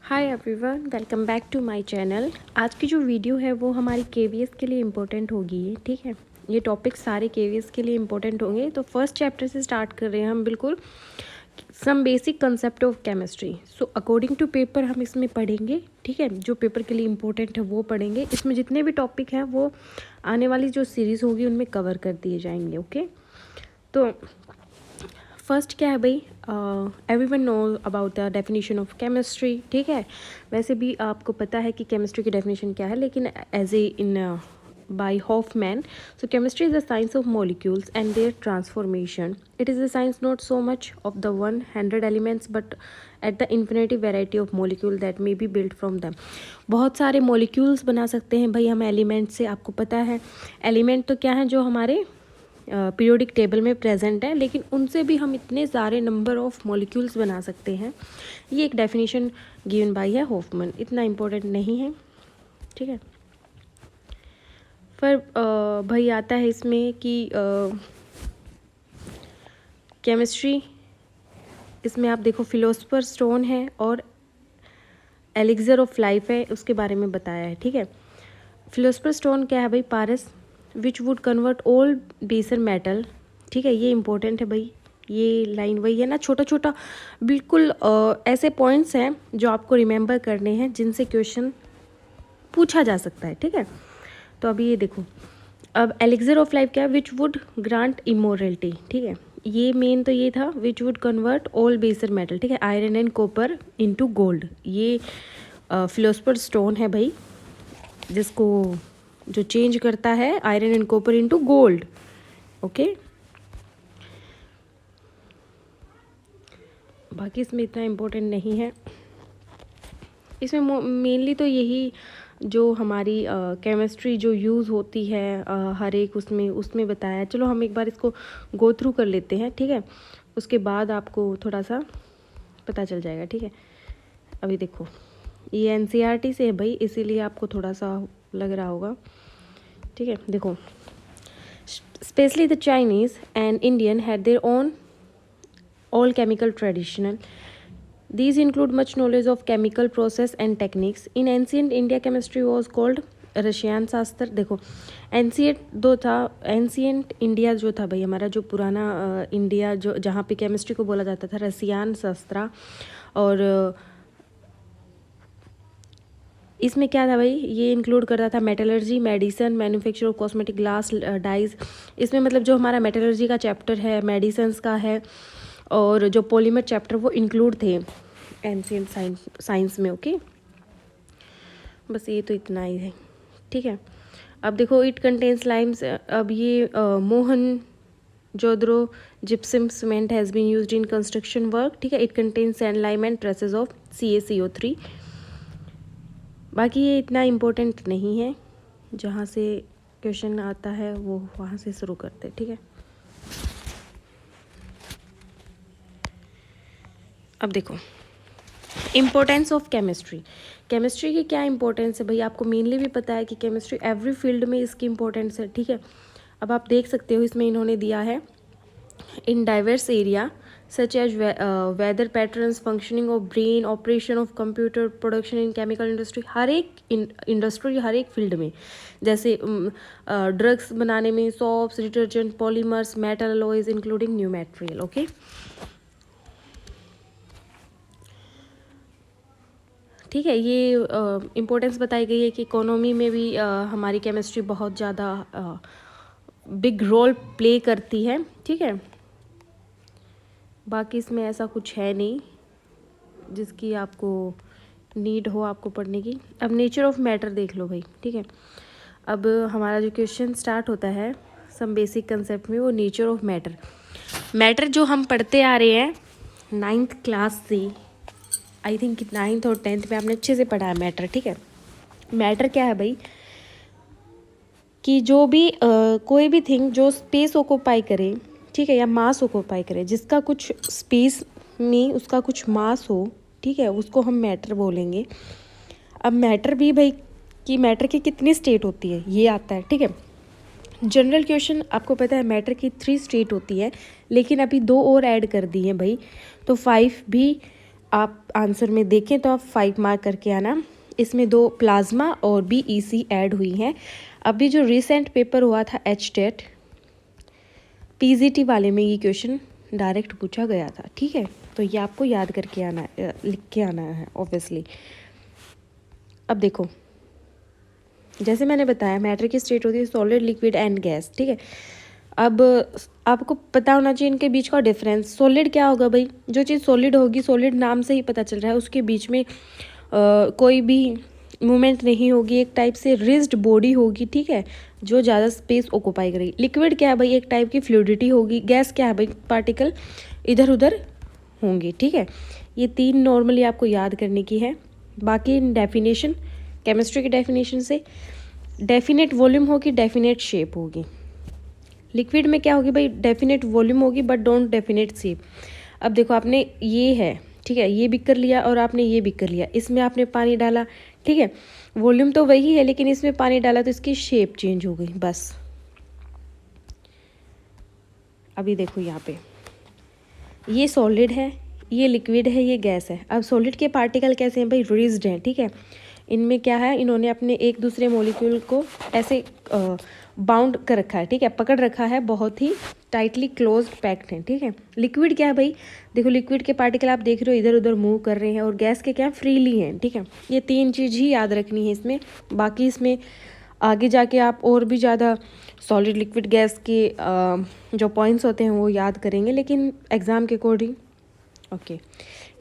Hi everyone, welcome back to my channel. आज की जो वीडियो है वो हमारी केवीएस के लिए इम्पोर्टेंट होगी। ठीक है, ये टॉपिक सारे केवीएस के लिए इम्पोर्टेंट होंगे। तो फर्स्ट चैप्टर से स्टार्ट कर रहे हैं हम। बिल्कुल some basic concept of chemistry. So according to paper हम इसमें पढ़ेंगे। ठीक है, जो पेपर के लिए इम्पोर्टेंट है वो पढ़ेंगे। इसमें जितने भी टॉपिक हैं वो आने वाली जो सीरीज़ होगी उनमें कवर कर दिए जाएंगे। ओके, तो फर्स्ट क्या है भाई, everyone know about the definition of chemistry. ठीक है, वैसे भी आपको पता है कि केमिस्ट्री की डेफिनेशन क्या है, लेकिन as a in by Hoffman. So chemistry is the science of molecules and their transformation. It is the science not so much of the 100 elements but at the infinity variety of molecule that may be build from them. बहुत सारे molecules बना सकते हैं भाई हम element से। आपको पता है एलिमेंट तो क्या है, जो हमारे पीरियोडिक टेबल में प्रेजेंट है, लेकिन उनसे भी हम इतने सारे नंबर ऑफ मॉलिक्यूल्स बना सकते हैं। ये एक डेफिनेशन गिवन बाय है हॉफमैन, इतना इम्पोर्टेंट नहीं है। ठीक है, फिर भाई आता है इसमें कि केमिस्ट्री, इसमें आप देखो फिलोसफर स्टोन है और एलिक्सर ऑफ लाइफ है, उसके बारे में बताया है। ठीक है, फिलोसफर स्टोन क्या है भाई, पारस विच वुड कन्वर्ट ऑल बेसर मेटल. ठीक है, ये इंपॉर्टेंट है भाई। ये लाइन वही है ना, छोटा छोटा बिल्कुल ऐसे पॉइंट्स हैं जो आपको रिमेंबर करने हैं, जिनसे क्वेश्चन पूछा जा सकता है। ठीक है, तो अभी ये देखो, अब एलिक्सर ऑफ लाइफ क्या है, विच वुड ग्रांट इमोरलिटी. ठीक है, ये मेन तो ये था, विच वुड कन्वर्ट ऑल बेसर मेटल. ठीक है, iron and copper into gold. ये फिलोसफर स्टोन है भाई, जिसको जो चेंज करता है iron and copper into gold. Okay, बाकी इसमें इतना इम्पोर्टेंट नहीं है। इसमें मेनली तो यही जो हमारी केमिस्ट्री जो यूज़ होती है हर एक उसमें बताया है। चलो हम एक बार इसको गो थ्रू कर लेते हैं। ठीक है, उसके बाद आपको थोड़ा सा पता चल जाएगा। ठीक है, अभी देखो ये एनसीईआरटी से है भाई, इसीलिए आपको थोड़ा सा लग रहा होगा। ठीक है, देखो, specially the Chinese and Indian had their own all chemical traditional. These include much knowledge of chemical process and techniques. In ancient India, chemistry was called Russian शास्त्र. देखो एंशियंट इंडिया जो था भाई हमारा, जो पुराना इंडिया, जो जहाँ पे केमिस्ट्री को बोला जाता था रसियान शास्त्र. और इसमें क्या था भाई, ये इंक्लूड करता था metallurgy, medicine, manufacture of cosmetic, glass, dyes. इसमें मतलब जो हमारा मेटलर्जी का चैप्टर है, मेडिसन्स का है, और जो पॉलीमर चैप्टर वो इंक्लूड थे एंशियंट साइंस में. ओके, बस ये तो इतना ही है. ठीक है, अब देखो इट कंटेन्स लाइम्स. अब ये मोहन जोदड़ो gypsum cement has been used in construction work. ठीक है, it contains sand, lime and traces of CaCO3. बाकी ये इतना इम्पोर्टेंट नहीं है, जहाँ से क्वेश्चन आता है वो वहाँ से शुरू करते. ठीक है, अब देखो इम्पोर्टेंस ऑफ केमिस्ट्री. केमिस्ट्री की क्या इंपॉर्टेंस है भाई, आपको मेनली भी पता है कि केमिस्ट्री एवरी फील्ड में इसकी इंपॉर्टेंस है. ठीक है, अब आप देख सकते हो इसमें इन्होंने दिया है in diverse area such as weather patterns, functioning of brain, operation of computer, production in chemical industry. हर एक इंडस्ट्री, हर एक फील्ड में, जैसे ड्रग्स बनाने में, shops, detergent, polymers, metal alloys including new material. Okay, ठीक है, ये इम्पोर्टेंस बताई गई है कि इकोनॉमी में भी हमारी केमिस्ट्री बहुत ज़्यादा बिग रोल प्ले करती है. ठीक है, बाकी इसमें ऐसा कुछ है नहीं जिसकी आपको नीड हो आपको पढ़ने की. अब नेचर ऑफ मैटर देख लो भाई. ठीक है, अब हमारा जो क्वेश्चन स्टार्ट होता है सम बेसिक कंसेप्ट में, वो नेचर ऑफ मैटर. मैटर जो हम पढ़ते आ रहे हैं 9th क्लास से, आई थिंक 9th और 10th में आपने अच्छे से पढ़ा है मैटर. ठीक है, मैटर क्या है भाई, कि जो भी कोई भी थिंग जो स्पेस ऑक्यूपाई करे, ठीक है, या मास ऑक्यूपाई करे, जिसका कुछ स्पेस में उसका कुछ मास हो, ठीक है, उसको हम मैटर बोलेंगे. अब मैटर भी भाई कि मैटर की कितनी स्टेट होती है ये आता है. ठीक है, जनरल क्वेश्चन आपको पता है मैटर की 3 स्टेट होती है, लेकिन अभी 2 और ऐड कर दी हैं भाई, तो 5 भी आप आंसर में देखें तो आप 5 मार्क करके आना। इसमें 2 प्लाज्मा और BEC ऐड हुई हैं। अभी जो रिसेंट पेपर हुआ था HTET PGT वाले में ये क्वेश्चन डायरेक्ट पूछा गया था, ठीक है। तो ये आपको याद करके आना, लिख के आना है ऑब्वियसली। अब देखो, जैसे मैंने बताया मैटर की स्टेट होती है सॉलिड, लिक्विड एंड गैस, ठीक है। अब आपको पता होना चाहिए इनके बीच का डिफरेंस। सॉलिड क्या होगा भाई, जो चीज़ सॉलिड होगी, सॉलिड नाम से ही पता चल रहा है उसके बीच में कोई भी मूवमेंट नहीं होगी, एक टाइप से रिज्ड बॉडी होगी, ठीक है, जो ज़्यादा स्पेस ऑक्यूपाई करेगी। लिक्विड क्या है भाई, एक टाइप की फ्लूइडिटी होगी। गैस क्या है भाई, पार्टिकल इधर उधर होंगे, ठीक है। ये 3 नॉर्मली आपको याद करने की है। बाकी डेफिनेशन केमिस्ट्री की डेफिनेशन से डेफिनेट वॉल्यूम होगी, डेफिनेट शेप होगी। लिक्विड में क्या होगी भाई, डेफिनेट वॉल्यूम होगी बट डोंट डेफिनेट शेप। अब देखो आपने ये है, ठीक है, ये भी कर लिया और आपने ये भी कर लिया, इसमें आपने पानी डाला, ठीक है, वॉल्यूम तो वही है लेकिन इसमें पानी डाला तो इसकी शेप चेंज हो गई बस। अभी देखो यहाँ पे ये सॉलिड है, ये लिक्विड है, ये गैस है। अब सॉलिड के पार्टिकल कैसे हैं भाई, रिज्ड हैं, ठीक है। इनमें क्या है, इन्होंने अपने एक दूसरे मॉलिक्यूल को ऐसे बाउंड कर रखा है, ठीक है, पकड़ रखा है, बहुत ही टाइटली क्लोज्ड पैक्ड है, ठीक है। लिक्विड क्या है भाई, देखो लिक्विड के पार्टिकल आप देख रहे हो इधर उधर मूव कर रहे हैं, और गैस के क्या फ्रीली हैं, ठीक है। ये 3 चीज़ ही याद रखनी है इसमें। बाकी इसमें आगे जाके आप और भी ज़्यादा सॉलिड, लिक्विड, गैस के जो पॉइंट्स होते हैं वो याद करेंगे, लेकिन एग्ज़ाम के according okay.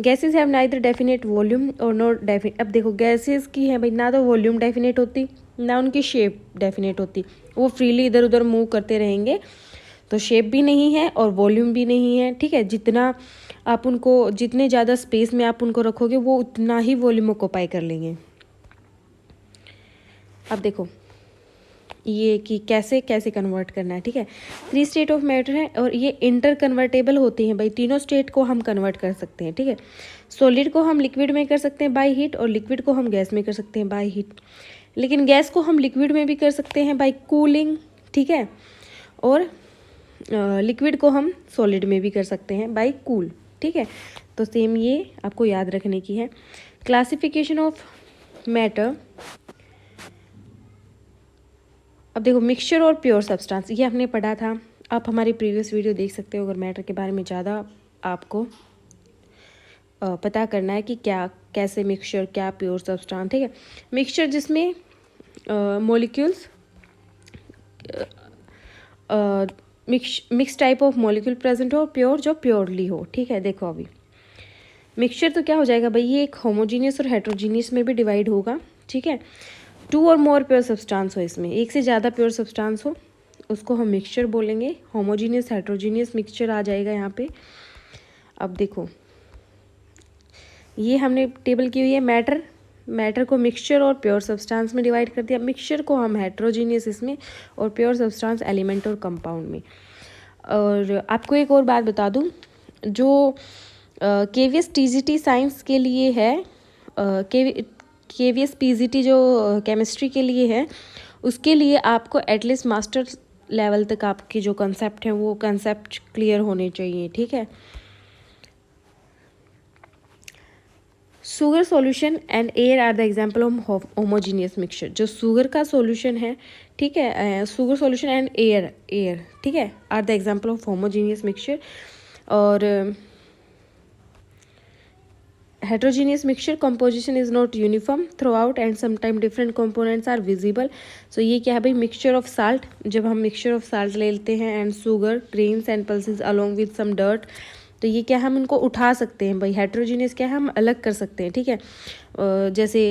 Gases have neither definite volume और नॉट डेफिनेट। अब देखो गैसेस की है भाई, ना तो वॉल्यूम डेफिनेट होती ना उनकी शेप डेफिनेट होती, वो फ्रीली इधर उधर मूव करते रहेंगे, तो शेप भी नहीं है और वॉल्यूम भी नहीं है, ठीक है। जितना आप उनको, जितने ज़्यादा स्पेस में आप उनको रखोगे वो उतना ही वॉल्यूम ऑक्यूपाई कर लेंगे। अब देखो ये कि कैसे कैसे कन्वर्ट करना है, ठीक है। 3 स्टेट ऑफ मैटर है और ये इंटर कन्वर्टेबल होती हैं भाई, तीनों स्टेट को हम कन्वर्ट कर सकते हैं, ठीक है। सॉलिड को हम लिक्विड में कर सकते हैं बाय हीट, और लिक्विड को हम गैस में कर सकते हैं बाय हीट। लेकिन गैस को हम लिक्विड में भी कर सकते हैं बाय कूलिंग, ठीक है, और लिक्विड को हम सॉलिड में भी कर सकते हैं बाय कूल, ठीक है। तो सेम ये आपको याद रखने की है। Classification of matter. अब देखो मिक्सचर और प्योर सब्सटेंस, ये हमने पढ़ा था, आप हमारी प्रीवियस वीडियो देख सकते हो अगर मैटर के बारे में ज़्यादा आपको पता करना है कि क्या कैसे मिक्सचर, क्या प्योर सब्सटेंस, ठीक है। मिक्सचर जिसमें molecules mix type of molecule present हो, प्योर जो प्योरली हो, ठीक है। देखो अभी मिक्सचर तो क्या हो जाएगा भाई, ये एक होमोजीनियस और हेट्रोजीनियस में भी डिवाइड होगा, ठीक है। 2 और मोर प्योर सब्सटेंस हो, इसमें एक से ज़्यादा प्योर सब्सटेंस हो, उसको हम मिक्सचर बोलेंगे। होमोजीनियस हेट्रोजीनियस मिक्सचर आ जाएगा यहाँ पे। अब देखो ये हमने टेबल की हुई है, मैटर को मिक्सचर और प्योर सब्सटेंस में डिवाइड कर दिया। मिक्सचर को हम हेट्रोजीनियस इसमें, और प्योर सब्सटेंस एलिमेंट और कंपाउंड में। और आपको एक और बात बता दूँ, जो KVS TGT साइंस के लिए है, KVS PGT जो केमिस्ट्री के लिए है, उसके लिए आपको एटलीस्ट मास्टर लेवल तक आपके जो कंसेप्ट हैं वो कंसेप्ट क्लियर होने चाहिए, ठीक है। Sugar solution and air are the example of homogeneous mixture. जो शुगर का सॉल्यूशन है, ठीक है, शुगर सॉल्यूशन एंड एयर, ठीक है, are the example of homogeneous mixture. और heterogeneous mixture composition is not uniform throughout and sometimes different components are visible। so ये क्या है भाई, mixture of salt, जब हम mixture of salt ले लेते हैं and sugar grains and pulses along with some dirt, तो ये क्या हम इनको उठा सकते हैं भाई। heterogeneous क्या है, हम अलग कर सकते हैं, ठीक है। जैसे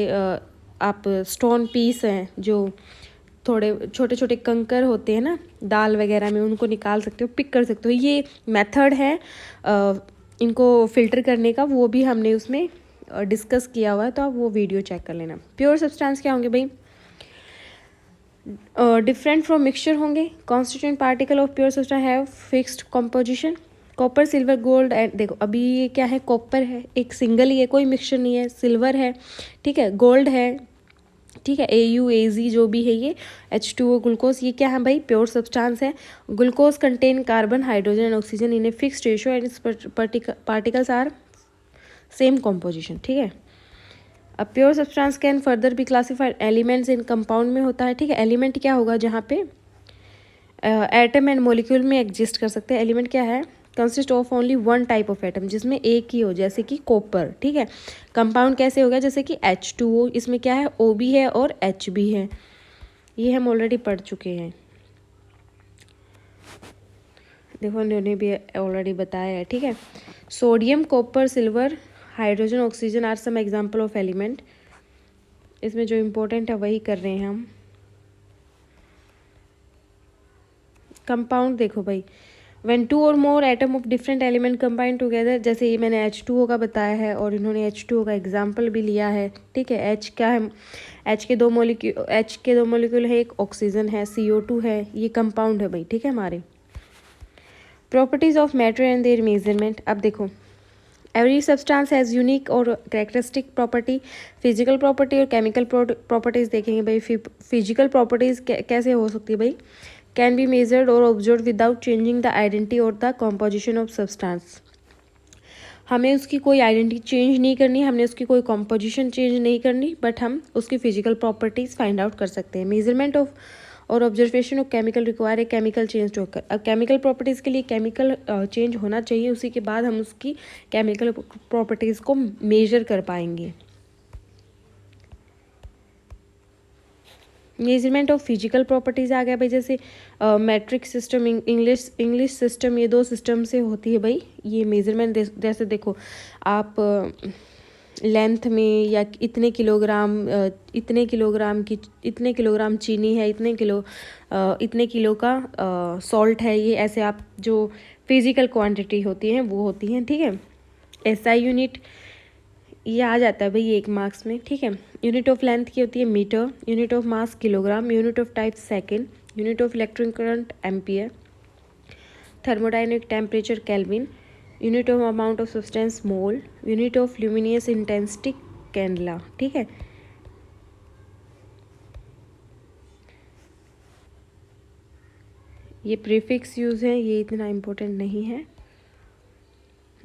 आप स्टोन पीस हैं, जो थोड़े छोटे छोटे कंकर होते हैं ना दाल वगैरह में, उनको निकाल सकते हो, पिक कर सकते हो। ये मेथड है इनको फिल्टर करने का, वो भी हमने उसमें डिस्कस किया हुआ है, तो आप वो वीडियो चेक कर लेना। प्योर सब्सटेंस क्या होंगे भाई, डिफरेंट फ्रॉम मिक्सचर होंगे। Constituent particle of pure substance have fixed composition. Copper, silver, gold and, देखो अभी ये क्या है, कॉपर है, एक सिंगल ही है, कोई मिक्सचर नहीं है। सिल्वर है, ठीक है, गोल्ड है, ठीक है, AuAg जो भी है, ये H2O ग्लूकोज, ये क्या है भाई, प्योर सब्सटेंस है। Glucose contain carbon, hydrogen and oxygen in a fixed ratio and particles are same composition, ठीक है। अब pure substance can further be classified elements in compound में होता है, ठीक है। एलिमेंट क्या होगा, जहाँ पे एटम एंड मॉलिक्यूल में एग्जिस्ट कर सकते हैं। एलिमेंट क्या है, consist of only one type of atom, जिसमें एक ही हो, जैसे कि कॉपर, ठीक है। कंपाउंड कैसे होगा, जैसे कि H2O, इसमें क्या है, O भी है और H भी है, ये हम ऑलरेडी पढ़ चुके हैं, देखो उन्होंने भी ऑलरेडी बताया है, ठीक है। Sodium, copper, silver, hydrogen, oxygen are some example of element. इसमें जो इम्पोर्टेंट है वही कर रहे हैं हम। कंपाउंड देखो भाई, व्हेन टू और मोर atom of different element combine together, जैसे ये मैंने H2O का बताया है और इन्होंने H2O का एग्जाम्पल भी लिया है, ठीक है। H क्या है, H के दो मॉलिक्यूल है, एक ऑक्सीजन है, CO2 है, ये कंपाउंड है भाई, ठीक है हमारे। Properties of matter and there measurement. अब देखो, एवरी सब्सटेंस हैज़ यूनिक और कैरेक्टरिस्टिक प्रॉपर्टी, फिजिकल प्रॉपर्टी और केमिकल प्रॉपर्टीज़ देखेंगे भाई। फिजिकल प्रॉपर्टीज़ कैसे हो सकती है भाई, कैन बी मेजर्ड और observe without changing the identity और द कॉम्पोजिशन ऑफ सब्सटेंस। हमें उसकी कोई आइडेंटिटी चेंज नहीं करनी, हमने उसकी कोई कॉम्पोजिशन चेंज नहीं करनी, बट हम उसकी फिजिकल प्रॉपर्टीज़ फाइंड आउट कर सकते हैं। मेजरमेंट ऑफ और ऑब्जर्वेशन ऑफ केमिकल रिक्वायर है केमिकल चेंज टू ओकर। अब केमिकल प्रॉपर्टीज़ के लिए केमिकल चेंज होना चाहिए, उसी के बाद हम उसकी केमिकल प्रॉपर्टीज़ को मेजर कर पाएंगे। मेजरमेंट ऑफ फिजिकल प्रॉपर्टीज़ आ गया भाई, जैसे मैट्रिक सिस्टम, इंग्लिश सिस्टम, ये दो सिस्टम से होती है भाई ये मेजरमेंट। जैसे देखो आप लेंथ में या इतने किलोग्राम चीनी है, इतने किलो का सॉल्ट है, ये ऐसे आप जो फिजिकल क्वांटिटी होती हैं वो होती हैं, ठीक है। SI यूनिट ये आ जाता है भाई 1 मार्क्स में, ठीक है। यूनिट ऑफ लेंथ की होती है metre, unit of mass kilogram, unit of type second, unit of electric current ampere, thermodynamic temperature kelvin, unit of amount of substance mole, unit of luminous intensity candela, ठीक है। ये prefix use है, ये इतना important नहीं है।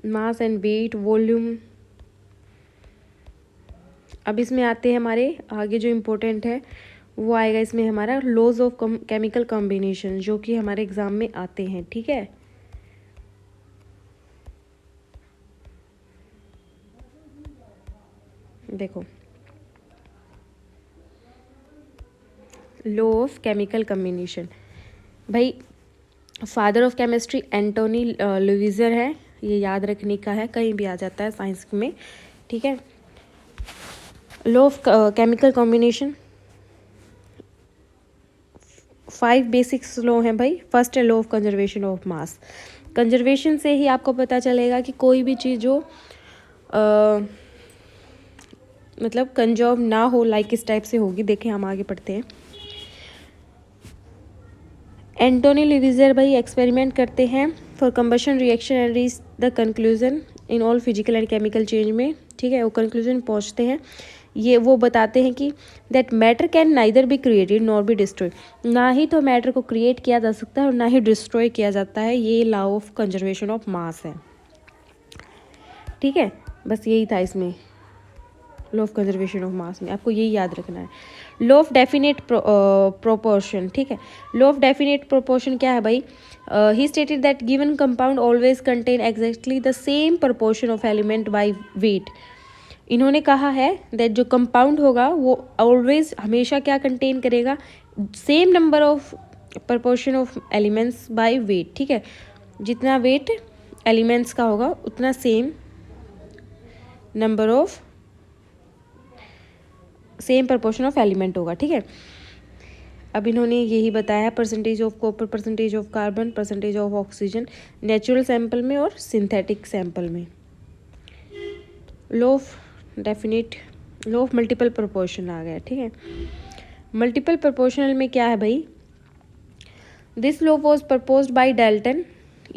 Mass and weight, volume. अब इसमें आते हैं हमारे आगे जो इम्पोर्टेंट है वो आएगा इसमें हमारा लॉज ऑफ केमिकल कॉम्बिनेशन, जो कि हमारे एग्जाम में आते हैं, ठीक है। देखो, लॉ ऑफ केमिकल कॉम्बिनेशन भाई, फादर ऑफ केमिस्ट्री एंटोनी लुइजर है, ये याद रखने का है, कहीं भी आ जाता है साइंस में, ठीक है। Law of chemical combination 5 basics law हैं भाई। फर्स्ट है law of conservation of mass. Conservation से ही आपको पता चलेगा कि कोई भी चीज़ जो मतलब कंजर्व ना हो, लाइक इस टाइप से होगी। देखें हम आगे पढ़ते हैं। एंटोनी लुइजर भाई एक्सपेरिमेंट करते हैं for combustion reaction and reach the conclusion in all physical and chemical change में, ठीक है। वो कंक्लूजन पहुंचते हैं, ये वो बताते हैं कि that matter can neither be created nor be destroy, ना ही तो मैटर को क्रिएट किया जा सकता है और ना ही डिस्ट्रॉय किया जाता है। ये law of conservation of mass है, ठीक है। बस यही था इसमें law of conservation of mass में, आपको यही याद रखना है। लॉ ऑफ डेफिनेट प्रोपोर्शन, ठीक है। लॉ ऑफ डेफिनेट प्रोपोर्शन क्या है भाई, ही stated that given compound always contain exactly the same proportion of element by weight. इन्होंने कहा है दैट जो कंपाउंड होगा वो ऑलवेज हमेशा क्या कंटेन करेगा, same number of proportion of elements by weight, ठीक है। जितना वेट एलिमेंट्स का होगा उतना same number of same proportion of element होगा, ठीक है। अब इन्होंने यही बताया percentage of copper, percentage of carbon, percentage of oxygen natural sample में और सिंथेटिक सैंपल में। लॉ ऑफ मल्टीपल प्रोपोर्शन आ गया, ठीक है। मल्टीपल प्रोपोर्शनल में क्या है भाई, this law was proposed by Dalton,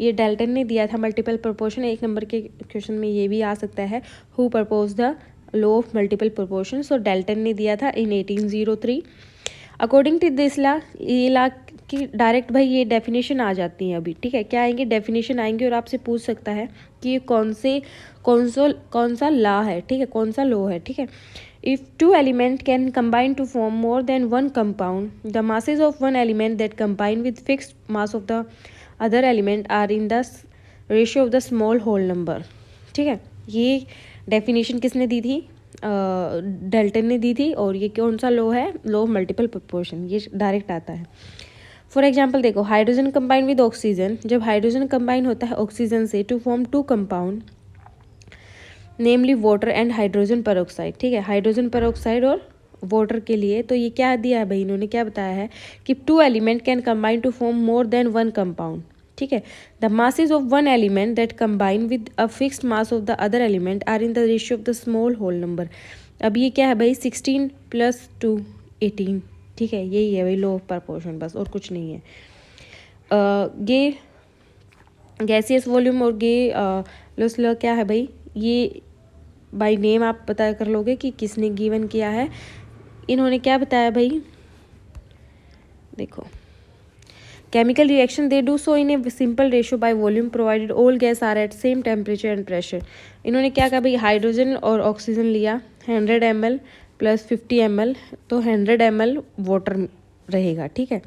ये डाल्टन ने दिया था मल्टीपल प्रोपोर्शन। 1 नंबर के क्वेश्चन में ये भी आ सकता है, who propose the law of multiple proportion. So Dalton ने दिया था इन 1803। अकॉर्डिंग टू दिस लॉ, ये लॉ कि डायरेक्ट भाई ये डेफिनेशन आ जाती है अभी, ठीक है। क्या आएंगे, डेफिनेशन आएंगे और आपसे पूछ सकता है कि ये कौन सा ला है, ठीक है, कौन सा लो है, ठीक है। If two element can combine to form more than one compound, the masses of one element that combine with fixed mass of the other element are in the ratio of the small whole number, ठीक है। ये definition किसने दी थी, Dalton ने दी थी। और ये कौन सा लो है, लो ऑफ मल्टीपल प्रोपोर्शन, ये डायरेक्ट आता है। फॉर एग्जाम्पल देखो, हाइड्रोजन कंबाइन विद ऑक्सीजन, जब हाइड्रोजन कंबाइन होता है ऑक्सीजन से to form two compound namely water and hydrogen peroxide, ठीक है, हाइड्रोजन पेरोक्साइड और वाटर के लिए। तो ये क्या दिया है भाई, इन्होंने क्या बताया है कि two element can combine to form more than one compound, ठीक है। The masses of one element that combine with a fixed mass of the other element are in the ratio of the small whole number. अब ये क्या है भाई, 16 + 2 18, ठीक है, यही है भाई लॉ ऑफ प्रपोर्शन, बस और कुछ नहीं है। ये गैसियस वॉल्यूम और लॉस लॉ क्या है भाई, ये बाय नेम आप पता कर लोगे कि किसने गिवन किया है। इन्होंने क्या बताया भाई, देखो, chemical reaction they do so in a simple ratio by volume provided all gas are at same temperature and pressure. इन्होंने क्या कहा भाई, हाइड्रोजन और ऑक्सीजन लिया 100 ml + 50 ml, तो 100 ml वाटर रहेगा, ठीक है।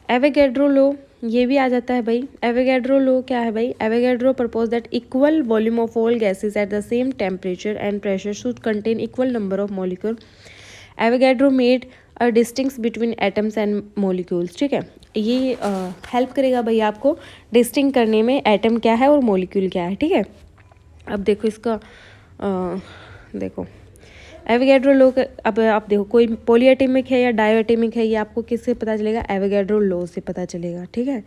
एवोगैड्रो लो, ये भी आ जाता है भाई। एवोगैड्रो लो क्या है भाई, Avogadro propose that equal volume of all gases at the same temperature and pressure should contain equal number of molecule. Avogadro made a distinction between atoms and molecules, ठीक है। ये हेल्प करेगा भाई आपको डिस्टिंग करने में एटम क्या है और मॉलिक्यूल क्या है, ठीक है। अब देखो इसका देखो एवोगैड्रो लो, अब आप देखो कोई पॉलीएटॉमिक है या डायोएटॉमिक है, ये आपको किससे पता चलेगा, एवोगैड्रो लो से पता चलेगा, ठीक है।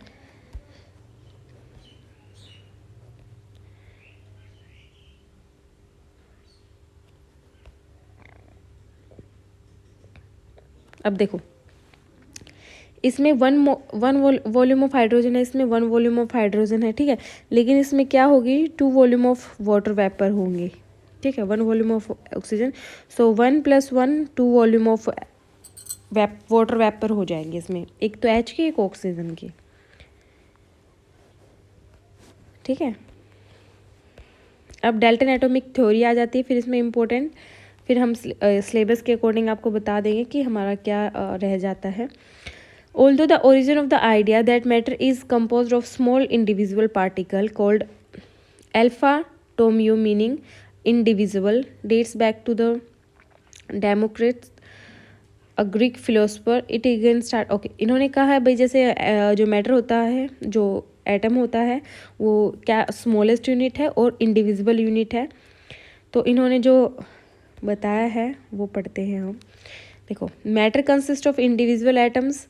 अब देखो इसमें वन वॉल्यूम ऑफ हाइड्रोजन है, इसमें 1 वॉल्यूम ऑफ हाइड्रोजन है, ठीक है। लेकिन इसमें क्या होगी, 2 वॉल्यूम ऑफ वाटर वेपर होंगे, ठीक है, 1 volume of oxygen. So 1 + 1 2 volume of water vapour हो जाएंगे इसमें, एक तो H की एक ऑक्सीजन की, ठीक है। अब डाल्टन एटॉमिक थ्योरी आ जाती है फिर इसमें इम्पोर्टेंट, फिर हम सिलेबस के अकॉर्डिंग आपको बता देंगे कि हमारा क्या रह जाता है। Although the origin of the idea that matter is composed of small indivisible particle called alpha-tomio, meaning indivisible, dates back to the Democritus, a Greek philosopher, it again start okay। इन्होंने कहा है भाई जैसे जो मैटर होता है, जो atom होता है, वो क्या स्मॉलेस्ट यूनिट है और इंडिविजिबल यूनिट है। तो इन्होंने जो बताया है वो पढ़ते हैं हम। देखो, matter consist of individual atoms,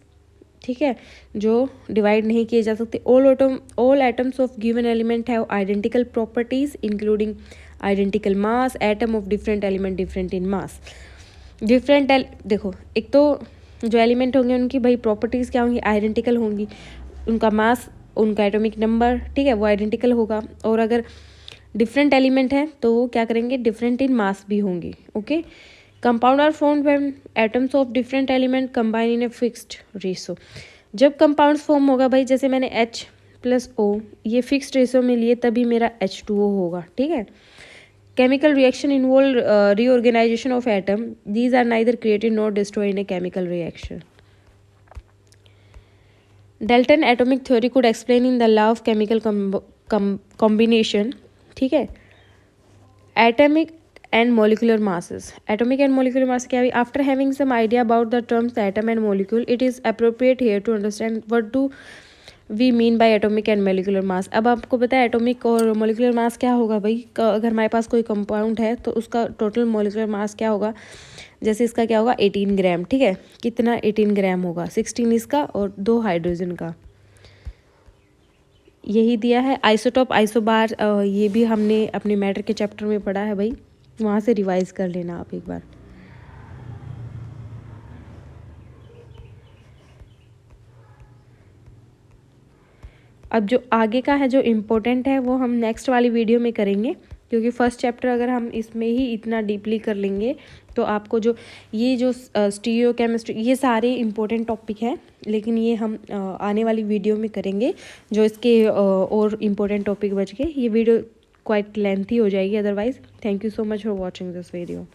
ठीक है, जो डिवाइड नहीं किए जा सकते। All atoms of given element have identical properties including identical mass, atom of different element different in mass. देखो, एक तो जो एलिमेंट होंगे उनकी भाई प्रॉपर्टीज़ क्या होंगी, आइडेंटिकल होंगी, उनका मास, उनका एटॉमिक नंबर, ठीक है, वो आइडेंटिकल होगा। और अगर डिफरेंट एलिमेंट है तो वो क्या करेंगे, डिफरेंट इन मास भी होंगी, okay. Compound are formed when atoms of different element combine in a fixed ratio. जब कंपाउंड्स फॉर्म होगा भाई, जैसे मैंने H + O ये फिक्स्ड रेशो में लिए तभी मेरा H2O होगा, ठीक है। Chemical reaction involve reorganisation of atom, these are neither created nor destroy in a chemical reaction. Dalton atomic theory could explain in the law of chemical combination, ठीक है। Atomic and molecular masses. Atomic and molecular mass क्या है? After having some idea about the terms atom and molecule, it is appropriate here to understand what do we mean by atomic and molecular mass। अब आपको पता है atomic और molecular mass क्या होगा भाई। अगर हमारे पास कोई कंपाउंड है तो उसका टोटल मोलिकुलर मास क्या होगा, जैसे इसका क्या होगा 18 ग्राम, ठीक है। कितना 18 ग्राम होगा, 16 इसका और 2 हाइड्रोजन का, यही दिया है। आइसोटॉप आइसोबार ये भी हमने अपने मैटर के चैप्टर में पढ़ा है भाई, वहाँ से रिवाइज कर लेना आप एक बार। अब जो आगे का है जो इम्पोर्टेंट है वो हम नेक्स्ट वाली वीडियो में करेंगे, क्योंकि फर्स्ट चैप्टर अगर हम इसमें ही इतना डीपली कर लेंगे तो आपको जो ये जो स्टीरियो केमिस्ट्री ये सारे इंपॉर्टेंट टॉपिक हैं, लेकिन ये हम आने वाली वीडियो में करेंगे जो इसके और इम्पोर्टेंट टॉपिक बच गए। ये वीडियो क्वाइट लेंथी हो जाएगी otherwise. Thank you so much for watching this video.